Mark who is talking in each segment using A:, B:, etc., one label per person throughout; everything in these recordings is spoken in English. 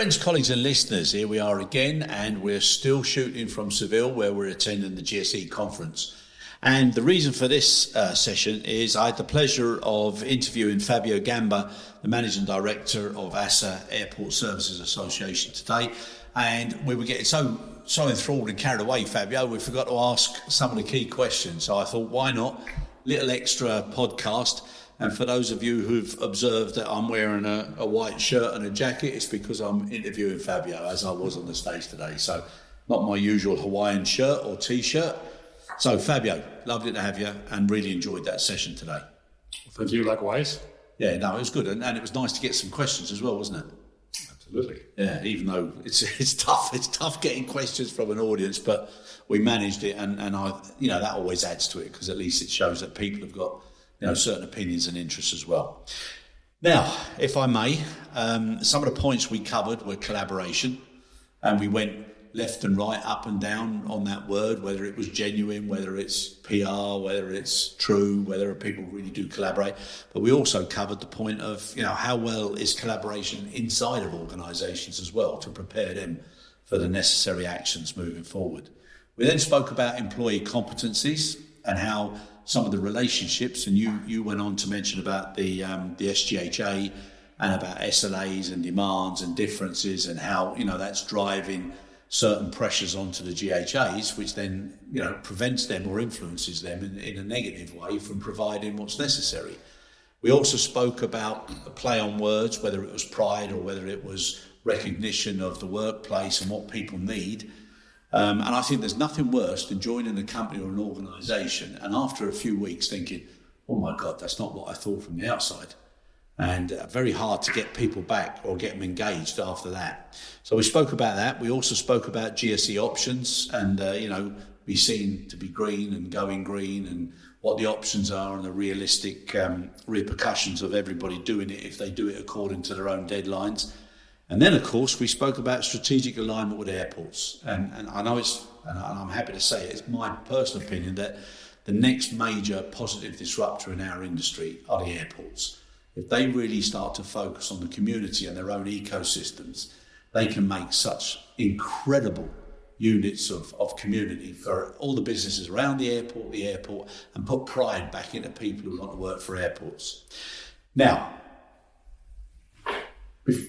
A: Friends, colleagues and listeners, here we are again, and we're still shooting from Seville, where we're attending the GSE conference. And the reason for this session is I had the pleasure of interviewing Fabio Gamba, the Managing Director of ASA Airport Services Association today. And we were getting so enthralled and carried away, Fabio, we forgot to ask some of the key questions. So I thought, why not? Little extra podcast. And for those of you who've observed that I'm wearing a white shirt and a jacket, it's because I'm interviewing Fabio, as I was on the stage today. So not my usual Hawaiian shirt or T-shirt. So Fabio, lovely to have you and really enjoyed that session today.
B: Thank you, likewise.
A: Yeah, no, it was good. And it was nice to get some questions as well, wasn't it?
B: Absolutely.
A: Yeah, even though it's tough getting questions from an audience, but we managed it, and I, that always adds to it, because at least it shows that people have got certain opinions and interests as well. Now, if I may, some of the points we covered were collaboration, and we went left and right, up and down on that word, whether it was genuine, whether it's PR, whether it's true, whether people really do collaborate. But we also covered the point of, how well is collaboration inside of organisations as well, to prepare them for the necessary actions moving forward. We then spoke about employee competencies and how some of the relationships, and you went on to mention about the SGHA and about SLAs and demands and differences, and how that's driving certain pressures onto the GHAs, which then prevents them or influences them in a negative way from providing what's necessary. We also spoke about a play on words, whether it was pride or whether it was recognition of the workplace and what people need. And I think there's nothing worse than joining a company or an organisation and after a few weeks thinking, oh my God, that's not what I thought from the outside. And very hard to get people back or get them engaged after that. So we spoke about that. We also spoke about GSE options and, be seen to be green and going green, and what the options are and the realistic repercussions of everybody doing it if they do it according to their own deadlines. And then, of course, we spoke about strategic alignment with airports. And I know and I'm happy to say it's my personal opinion that the next major positive disruptor in our industry are the airports. If they really start to focus on the community and their own ecosystems, they can make such incredible units of community for all the businesses around the airport, and put pride back into people who want to work for airports. Now,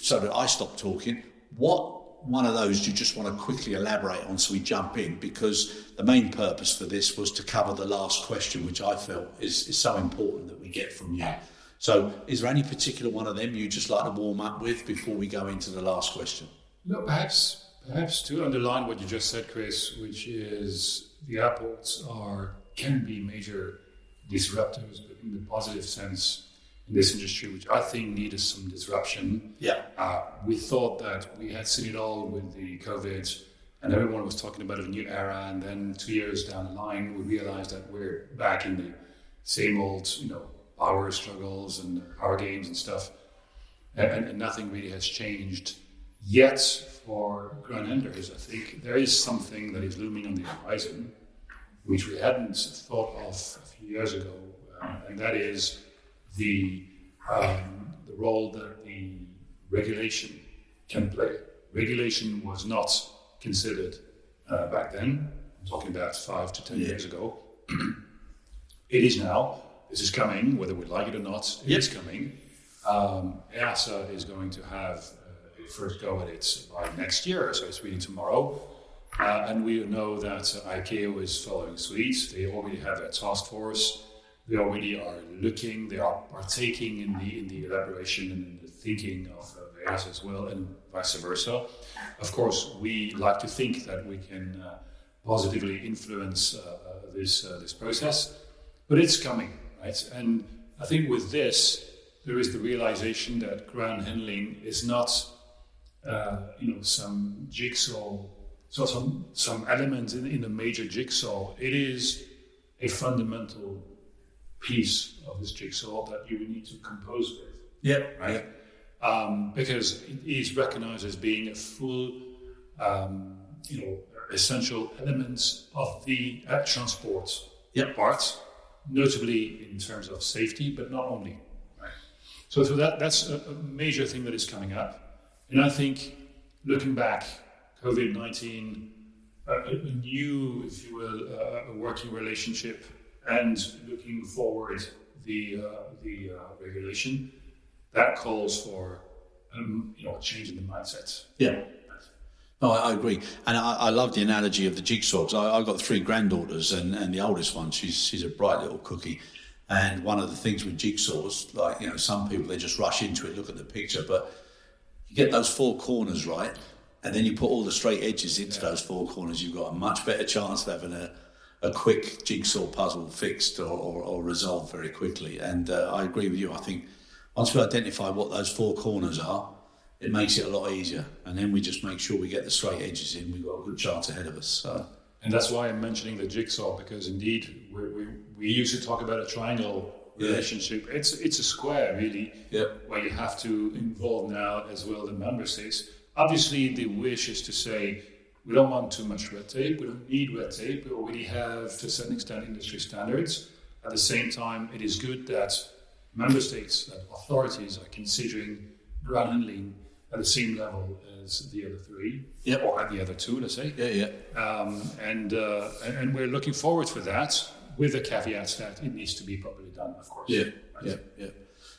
A: so that I stop talking, what one of those do you just want to quickly elaborate on so we jump in? Because the main purpose for this was to cover the last question, which I felt is so important that we get from you. So is there any particular one of them you'd just like to warm up with before we go into the last question?
B: No, perhaps to underline what you just said, Chris, which is the airports can be major disruptors, but in the positive sense in this industry, which I think needed some disruption.
A: Yeah.
B: We thought that we had seen it all with the COVID, and everyone was talking about a new era, and then 2 years down the line, we realized that we're back in the same old, power struggles and power games and stuff, and nothing really has changed yet for ground handlers. I think there is something that is looming on the horizon, which we hadn't thought of a few years ago, and that is the role that the regulation can play. Regulation was not considered back then. I'm talking about 5 to 10 years ago. It is now. This is coming, whether we like it or not. It is coming. EASA is going to have a first go at it by next year, so it's really tomorrow. And we know that ICAO is following suit. They already have a task force. They already are looking, they are partaking in the elaboration and the thinking of EASA as well, and vice versa. Of course, we like to think that we can positively influence this process, but it's coming, right? And I think with this, there is the realization that ground handling is not, some jigsaw, so some element in a major jigsaw. It is a fundamental piece of this jigsaw that you need to compose with.
A: Yeah.
B: Right. Because it is recognized as being a full, essential elements of the transport part, notably in terms of safety, but not only. Right. So that's a major thing that is coming up, and I think looking back, COVID-19, a new, if you will, a working relationship, and looking forward, the regulation that calls for a change in the mindset.
A: Yeah. No, I agree, and I love the analogy of the jigsaw. I've got 3 granddaughters, and the oldest one, she's a bright little cookie. And one of the things with jigsaws, like some people, they just rush into it, look at the picture, but you get those 4 corners right, and then you put all the straight edges into those 4 corners. You've got a much better chance of having a quick jigsaw puzzle fixed or resolved very quickly. And I agree with you. I think once we identify what those 4 corners are, it makes it a lot easier, and then we just make sure we get the straight edges in. We've got a good chance ahead of us. So.
B: And that's why I'm mentioning the jigsaw, because indeed we used to talk about a triangle relationship. It's a square, really, where you have to involve now as well the member states. Obviously, the wish is to say we don't want too much red tape. We don't need red tape. We already have, to a certain extent, industry standards. At the same time, it is good that member states, that authorities are considering ground handling at the same level as the other 3, or the other 2, let's say. And we're looking forward for that, with the caveats that it needs to be properly done, of course.
A: Yeah.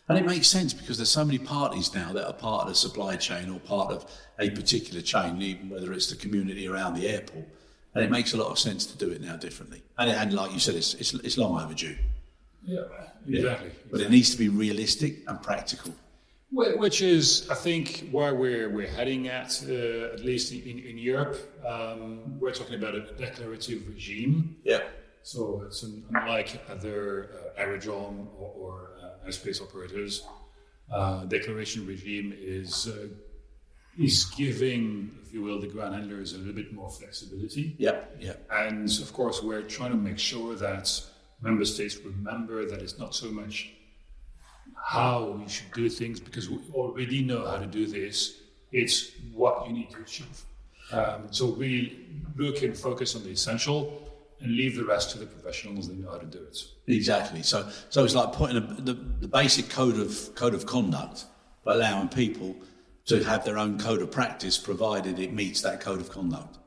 A: And it makes sense because there's so many parties now that are part of the supply chain or part of a particular chain, even whether it's the community around the airport. And it makes a lot of sense to do it now differently. And like you said, it's long overdue.
B: Yeah, exactly.
A: But it needs to be realistic and practical.
B: Which is, I think, where we're heading at least in Europe. We're talking about a declarative regime.
A: Yeah.
B: So it's unlike other aerodrome or airspace operators. Declaration regime is giving, if you will, the ground handlers a little bit more flexibility.
A: Yeah.
B: And of course, we're trying to make sure that member states remember that it's not so much how we should do things, because we already know how to do this. It's what you need to achieve. So we look and focus on the essential and leave the rest to the professionals that know how to do it.
A: Exactly. So it's like putting the basic code of conduct, but allowing people to have their own code of practice, provided it meets that code of conduct.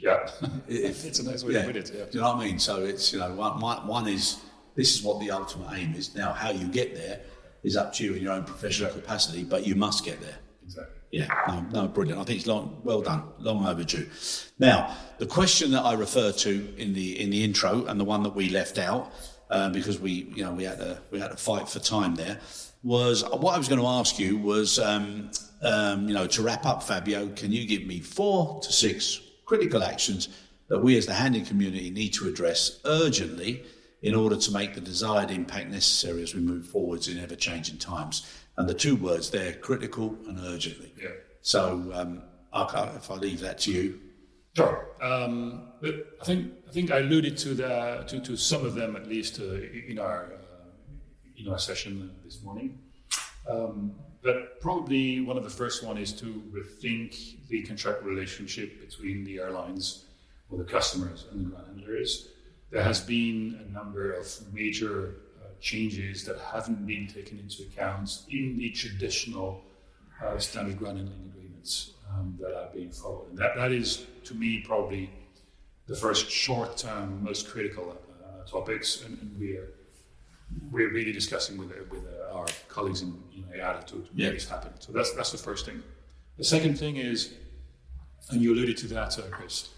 B: Yeah, it's a nice way to put it. Yeah.
A: Do you know what I mean? So it's one is, this is what the ultimate aim is. Now, how you get there is up to you in your own professional capacity, but you must get there.
B: Exactly.
A: Yeah, no, brilliant. I think it's well done, long overdue. Now, the question that I referred to in the intro, and the one that we left out because we had to fight for time there, was what I was going to ask you was to wrap up, Fabio. Can you give me 4 to 6 critical actions that we as the handling community need to address urgently in order to make the desired impact necessary as we move forwards in ever-changing times? And the 2 words there, critical and urgently.
B: Yeah.
A: So if I leave that to you.
B: Sure. But I think I alluded to some of them, at least in our session this morning. But probably one of the first one is to rethink the contract relationship between the airlines or the customers and the ground handlers. There has been a number of major changes that haven't been taken into account in the traditional standard ground handling agreements that are being followed. And that is, to me, probably the first short-term, most critical topics, and we're really discussing with our colleagues in IATA to make this happen. So that's the first thing. The second thing is, and you alluded to that, Chris,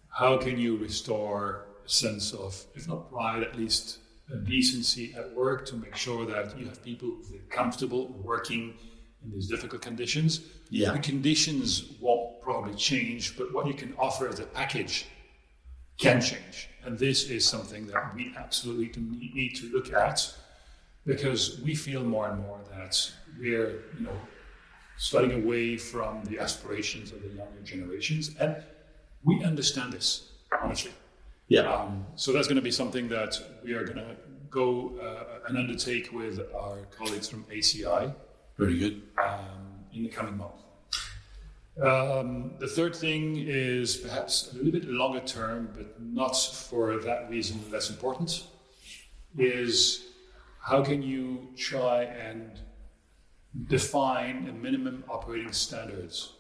B: how can you restore a sense of, if not pride, at least a decency at work, to make sure that you have people who feel comfortable working in these difficult conditions?
A: Yeah.
B: The conditions won't probably change, but what you can offer as a package can change. And this is something that we absolutely need to look at, because we feel more and more that we're, sliding away from the aspirations of the younger generations, and we understand this, honestly.
A: Yeah.
B: So that's going to be something that we are going to go and undertake with our colleagues from ACI.
A: Very good.
B: In the coming month. The third thing is perhaps a little bit longer term, but not for that reason less important, is how can you try and define a minimum operating standards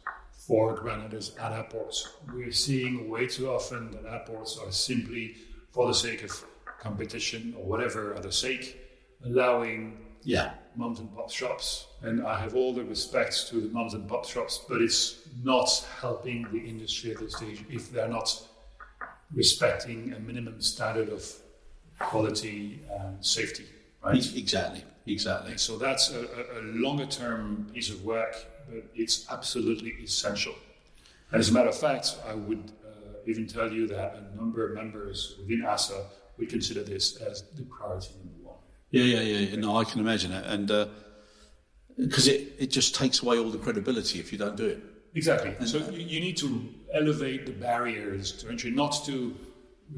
B: for ground handlers at airports. We're seeing way too often that airports are simply, for the sake of competition or whatever other sake, allowing mums and pop shops. And I have all the respect to the mums and pop shops, but it's not helping the industry at this stage if they're not respecting a minimum standard of quality and safety, right?
A: Exactly.
B: So that's a longer term piece of work, but it's absolutely essential. And as a matter of fact, I would even tell you that a number of members within ASA would consider this as the priority number one.
A: Yeah. No, I can imagine that. And because it just takes away all the credibility if you don't do it.
B: Exactly. And so you need to elevate the barriers to entry, not to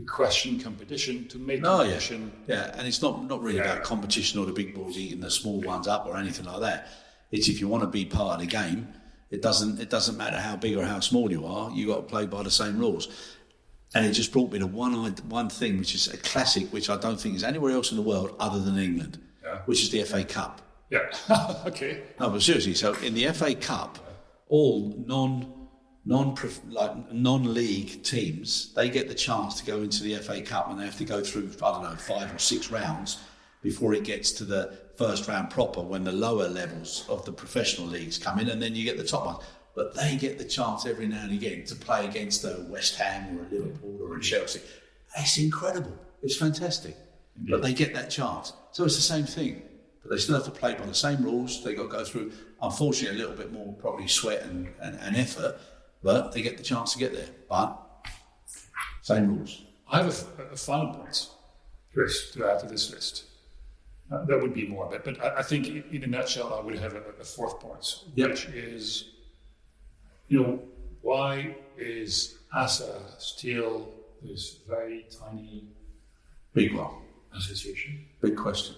B: question competition, to make competition.
A: Yeah, and it's not really about competition or the big boys eating the small ones up or anything like that. It's if you want to be part of the game, it doesn't matter how big or how small you are, you got to play by the same rules. And it just brought me to one thing, which is a classic, which I don't think is anywhere else in the world other than England, which is the FA Cup.
B: Yeah. Okay.
A: No, but seriously, so in the FA Cup, all non-league teams, they get the chance to go into the FA Cup, and they have to go through, 5 or 6 rounds before it gets to the first round proper, when the lower levels of the professional leagues come in, and then you get the top ones. But they get the chance every now and again to play against a West Ham or a Liverpool or a Chelsea. It's incredible. It's fantastic. Indeed. But they get that chance. So it's the same thing. But they still have to play by the same rules. They got to go through, unfortunately, a little bit more probably sweat and effort, but they get the chance to get there. But same rules.
B: I have a final point, Chris, to add to this list. That would be more, but I think in a nutshell, I would have a fourth point, which is, why is ASA still this very tiny
A: big one
B: association?
A: Big question.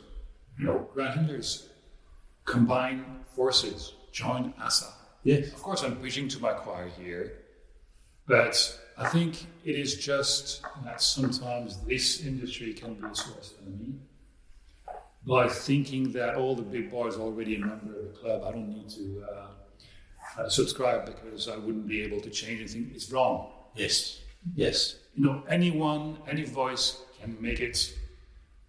B: Ground handlers combine forces, join ASA.
A: Yes.
B: Of course, I'm preaching to my choir here, but I think it is just that sometimes this industry can be a source of enemy. By thinking that all the big boys are already a member of the club, I don't need to subscribe because I wouldn't be able to change anything. It's wrong.
A: Yes.
B: Anyone, any voice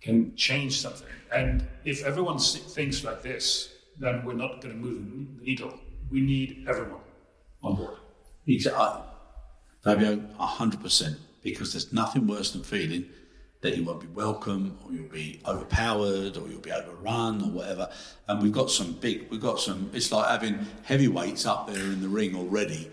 B: can change something. And if everyone thinks like this, then we're not going to move the needle. We need everyone on board.
A: Exactly. Fabio, 100%, because there's nothing worse than feeling that you won't be welcome, or you'll be overpowered, or you'll be overrun, or whatever. And we've got some, it's like having heavyweights up there in the ring already,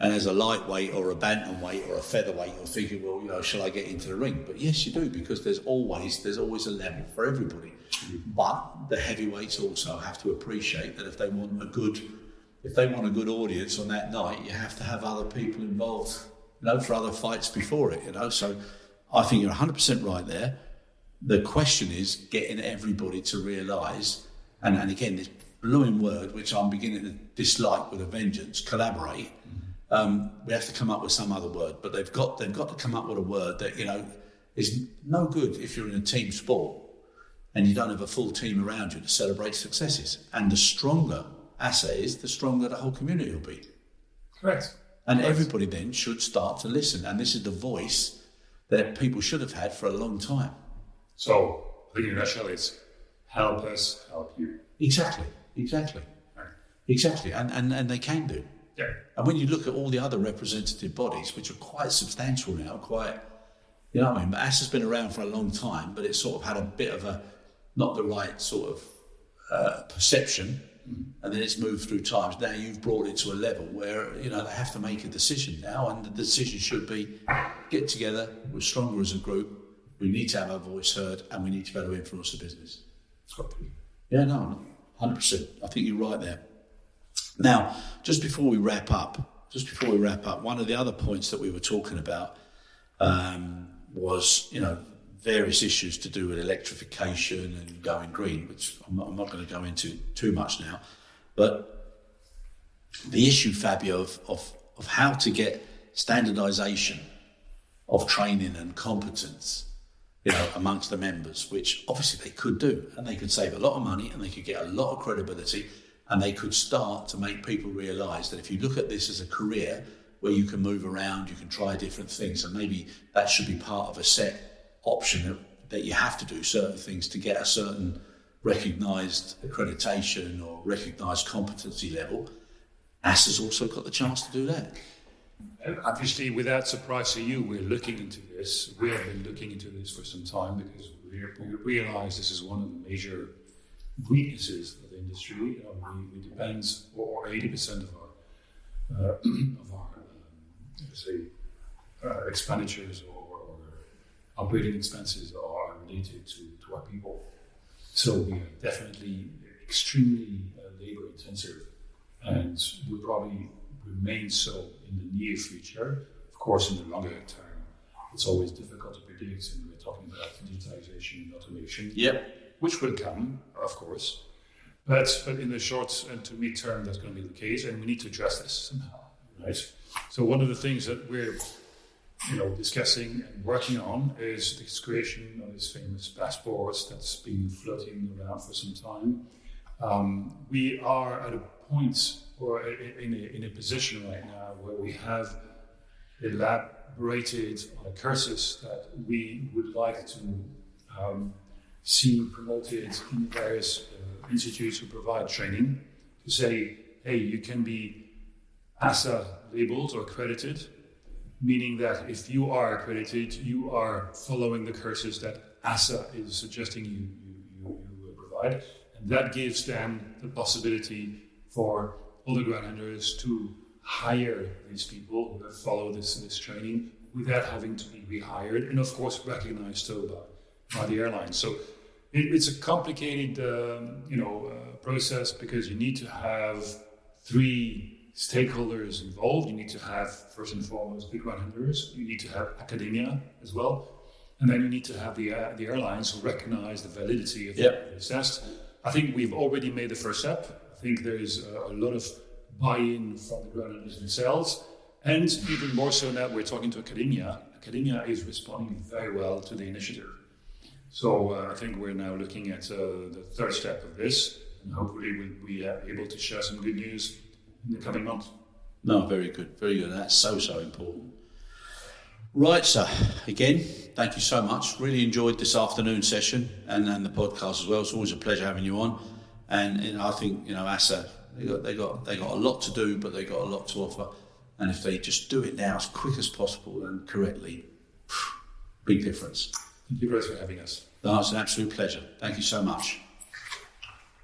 A: and as a lightweight or a bantamweight or a featherweight, you're thinking, well, shall I get into the ring? But yes, you do, because there's always a level for everybody. But the heavyweights also have to appreciate that if they want a good audience on that night, you have to have other people involved, for other fights before it, So I think you're 100% right there. The question is getting everybody to realise, and again, this blowing word, which I'm beginning to dislike with a vengeance, collaborate. We have to come up with some other word, but they've got to come up with a word that, is no good if you're in a team sport and you don't have a full team around you to celebrate successes. And the stronger ASA is, the stronger the whole community will be.
B: Correct.
A: And everybody then should start to listen. And this is the voice that people should have had for a long time.
B: So, I think in a nutshell, it's help us help you.
A: Exactly.
B: Right.
A: Exactly. And they can do.
B: Yeah.
A: And when you look at all the other representative bodies, which are quite substantial now, but ASA's been around for a long time, but it's sort of had a bit of not the right sort of perception. And then it's moved through times. Now you've brought it to a level where, they have to make a decision now, and the decision should be get together, we're stronger as a group, we need to have our voice heard, and we need to better influence the business. Yeah, no, 100%. I think you're right there. Now, just before we wrap up, one of the other points that we were talking about was, various issues to do with electrification and going green, which I'm not going to go into too much now. But the issue, Fabio, of how to get standardisation of training and competence, amongst the members, which obviously they could do, and they could save a lot of money, and they could get a lot of credibility, And they could start to make people realise that if you look at this as a career where you can move around, you can try different things, and maybe that should be part of a set option that you have to do certain things to get a certain recognised accreditation or recognised competency level. ASA's also got the chance to do that.
B: Obviously, without surprise to you, we're looking into this. We have been looking into this for some time because we realise this is one of the major weaknesses of the industry. We depend, or 80% of our expenditures or operating expenses are related to our people. So we are definitely extremely labor intensive, and will probably remain so in the near future. Of course, in the longer term, it's always difficult to predict, and we're talking about digitization and automation, which will come, of course. But in the short and to mid-term, that's going to be the case, and we need to address this somehow, right? So one of the things that we're discussing and working on is the creation of this famous passports that's been floating around for some time. We are at a point or in a position right now where we have elaborated on a cursus that we would like to see promoted in various institutes who provide training, to say, hey, you can be ASA labeled or accredited, meaning that if you are accredited, you are following the courses that ASA is suggesting you provide. And that gives them the possibility for all the ground handlers to hire these people who have followed this training without having to be rehired, and of course recognized so by the airline. So it's a complicated process, because you need to have 3 stakeholders involved. You need to have, first and foremost, the ground handlers. You need to have academia as well. And then you need to have the airlines who recognize the validity of this test. I think we've already made the first step. I think there is a lot of buy-in from the ground handlers themselves. And even more so now, we're talking to academia. Academia is responding very well to the initiative. So I think we're now looking at the third step of this. And hopefully we'll be able to share some good news in the coming months.
A: No, very good, very good. That's so important. Right, sir. Again, thank you so much. Really enjoyed this afternoon session and the podcast as well. It's always a pleasure having you on. And I think ASA, they got a lot to do, but they got a lot to offer. And if they just do it now as quick as possible and correctly, big difference.
B: Thank you very much for having us.
A: No, it's an absolute pleasure. Thank you so much.